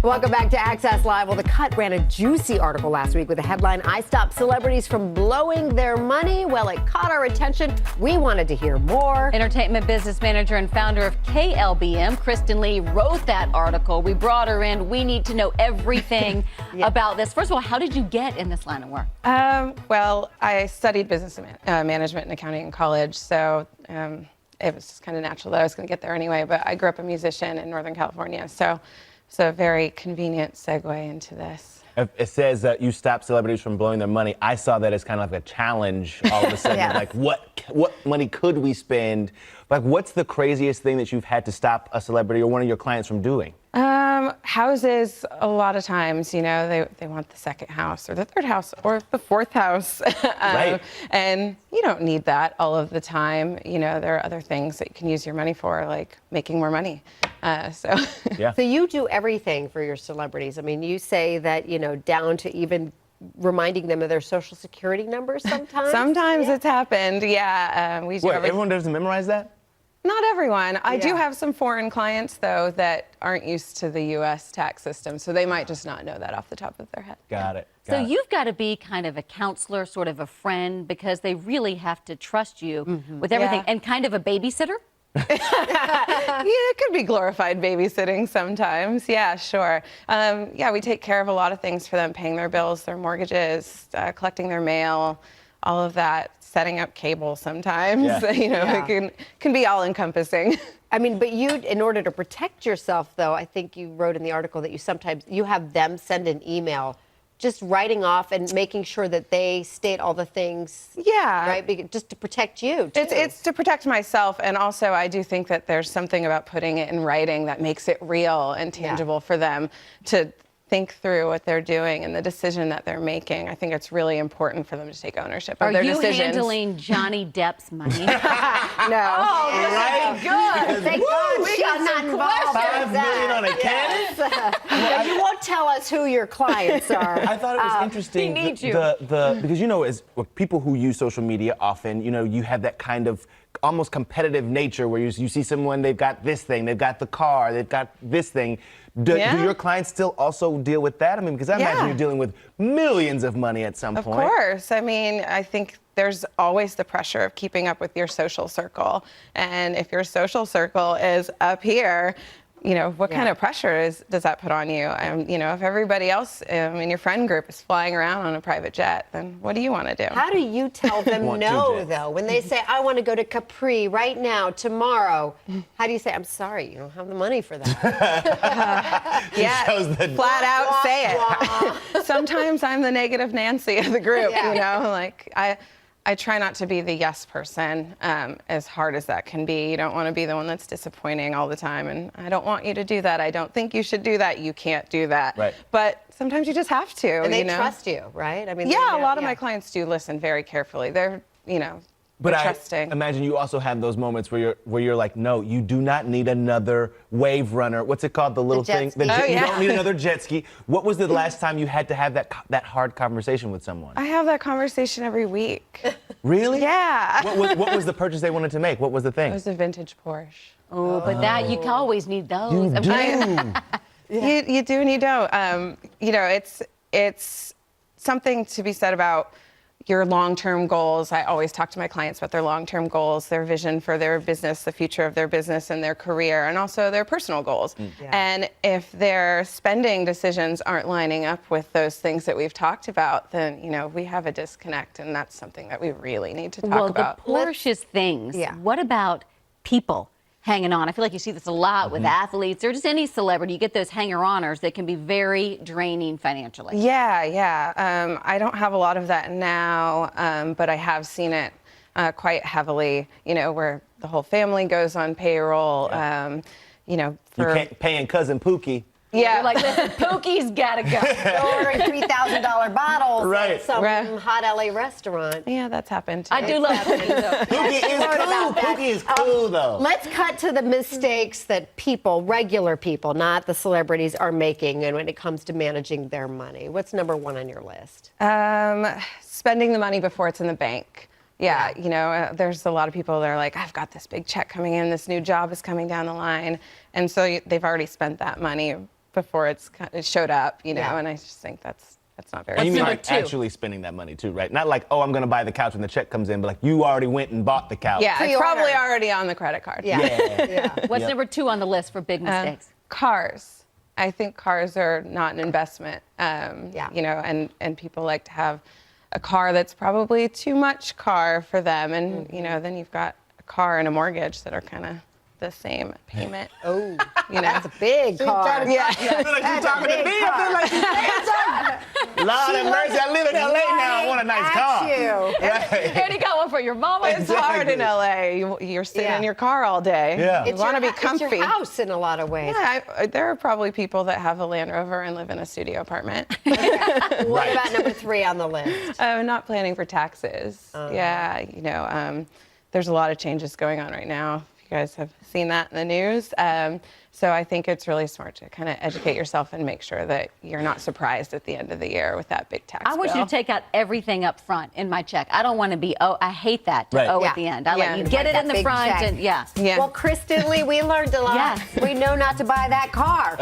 Welcome back to Access Live. Well, The Cut ran a juicy article last week with the headline, I Stop Celebrities from Blowing Their Money. Well, it caught our attention. We wanted to hear more. Entertainment business manager and founder of KLBM, Kristin Lee, wrote that article. We brought her in. We need to know everything about this. First of all, how did you get in this line of work? Well, I studied business management and accounting in college, so it was just kind of natural that I was going to get there anyway. But I grew up a musician in Northern California, so it's a very convenient segue into this. It says that you stop celebrities from blowing their money. I saw that as kind of like a challenge all of a sudden. Yes. Like, what money could we spend? Like, what's the craziest thing that you've had to stop a celebrity or one of your clients from doing? Houses, a lot of times, you know, they want the second house or the third house or the fourth house. Right. And you don't need that all of the time. You know, there are other things that you can use your money for, like making more money. So you do everything for your celebrities. I mean, you say that, you know, down to even reminding them of their social security numbers sometimes. Sometimes it's happened, we do everything. Everyone doesn't memorize that? Not everyone. I do have some foreign clients, though, that aren't used to the U.S. tax system, so they might just not know that off the top of their head. Got it. So you've got to be kind of a counselor, sort of a friend, because they really have to trust you with everything, and kind of a babysitter? It could be glorified babysitting sometimes. Yeah, sure. We take care of a lot of things for them, paying their bills, their mortgages, collecting their mail, all of that, setting up cable sometimes. It can be all encompassing. I mean, but you, in order to protect yourself, though, I think you wrote in the article that you have them send an email just writing off and making sure that they state all the things. Yeah. Right? Just to protect you, too. It's to protect myself, and also I do think that there's something about putting it in writing that makes it real and tangible for them to think through what they're doing and the decision that they're making. I think it's really important for them to take ownership of their decisions. Are you handling Johnny Depp's money? No. Oh, right? Good. Thank God she's not involved. $5 million on a cannon? You won't tell us who your clients are. I thought it was interesting. He needs you. Because, you know, as people who use social media often, you know, you have that kind of almost competitive nature where you see someone, they've got this thing, they've got the car, they've got this thing. Do your clients still also deal with that? I mean, because I imagine you're dealing with millions of money at some point. Of course. I mean, I think there's always the pressure of keeping up with your social circle. And if your social circle is up here, you know, what kind of pressure does that put on you? You know, if everybody else in your friend group is flying around on a private jet, then what do you want to do? How do you tell them no, though? When they say, I want to go to Capri right now, tomorrow, how do you say, I'm sorry, you don't have the money for that? Flat out say it. Sometimes I'm the negative Nancy of the group, you know, like I try not to be the yes person, as hard as that can be. You don't want to be the one that's disappointing all the time. And I don't want you to do that. I don't think you should do that. You can't do that. Right. But sometimes you just have to. And they trust you, right? I mean, a lot of my clients do listen very carefully. They're, But trusting. I imagine you also have those moments where you're like, no, you do not need another wave runner. What's it called? The little thing. You don't need another jet ski. What was the last time you had to have that hard conversation with someone? I have that conversation every week. Really? Yeah. What was the purchase they wanted to make? What was the thing? It was a vintage Porsche. Oh, but that you can always need those. You do. You do and you don't. You know, it's something to be said about your long-term goals. I always talk to my clients about their long-term goals, their vision for their business, the future of their business and their career, and also their personal goals. And if their spending decisions aren't lining up with those things that we've talked about, then, you know, we have a disconnect, and that's something that we really need to talk about. Well, the Porsche is things. What about people hanging on? I feel like you see this a lot with athletes or just any celebrity. You get those hanger-oners that can be very draining financially. I don't have a lot of that now, but I have seen it quite heavily, you know, where the whole family goes on payroll, you know. You can't paying cousin Pookie. Yeah. You're like, listen, Pookie's gotta go. Ordering $3,000 bottles at some hot LA restaurant. Yeah, that's happened too. I do love Pookie, though. Pookie is cool. Pookie is cool, though. Let's cut to the mistakes that people, regular people, not the celebrities, are making and when it comes to managing their money. What's number one on your list? Spending the money before it's in the bank. Yeah, you know, there's a lot of people that are like, I've got this big check coming in, this new job is coming down the line. And so they've already spent that money before it showed up, you know, Yeah. and I just think that's not very And you mean number like two? actually spending that money too, right? Not like, oh, I'm gonna buy the couch when the check comes in, but like you already went and bought the couch. Yeah, it's Pre-order. probably already on the credit card. Yeah. Yeah. What's Yep. number 2 on the list for big mistakes? Cars. I think cars are not an investment. Yeah. You know, and people like to have a car that's probably too much car for them, and you know, then you've got a car and a mortgage that are kind of the same payment. Oh, You know, that's a big car. yeah. I feel like you're talking to me. I feel like you're Lord have mercy, I live in LA now. I want a nice car. You. Right. And you got one for your mama. It's hard in Exactly. LA. You're sitting Yeah. in your car all day. Yeah. You want to be comfy. It's your house in a lot of ways. Yeah, there are probably people that have a Land Rover and live in a studio apartment. What Right. about number 3 on the list? Not planning for taxes. Yeah, you know, there's a lot of changes going on right now. If you guys have seen that in the news. So I think it's really smart to kind of educate yourself and make sure that you're not surprised at the end of the year with that big tax I want you bill. to take out everything up front in my check. I don't want to be, I hate that, to Right. owe Yeah. at the end. I Yeah. let you get Like it that in the big front check. and yeah. Yeah. Well, Kristin Lee, we learned a lot. Yes. We know not to buy that car.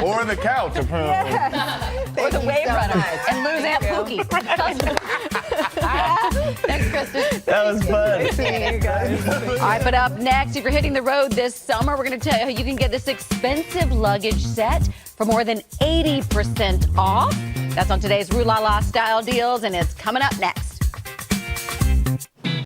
Or the couch, apparently. Or the you Wave so Runner much. and lose Aunt Pookie. Thanks, Kristin. That was fun. All right, but up next, if you're hitting the road this summer, we're going to tell you how you can get this expensive luggage set for more than 80% off. That's on today's Rue La La Style Deals, and it's coming up next.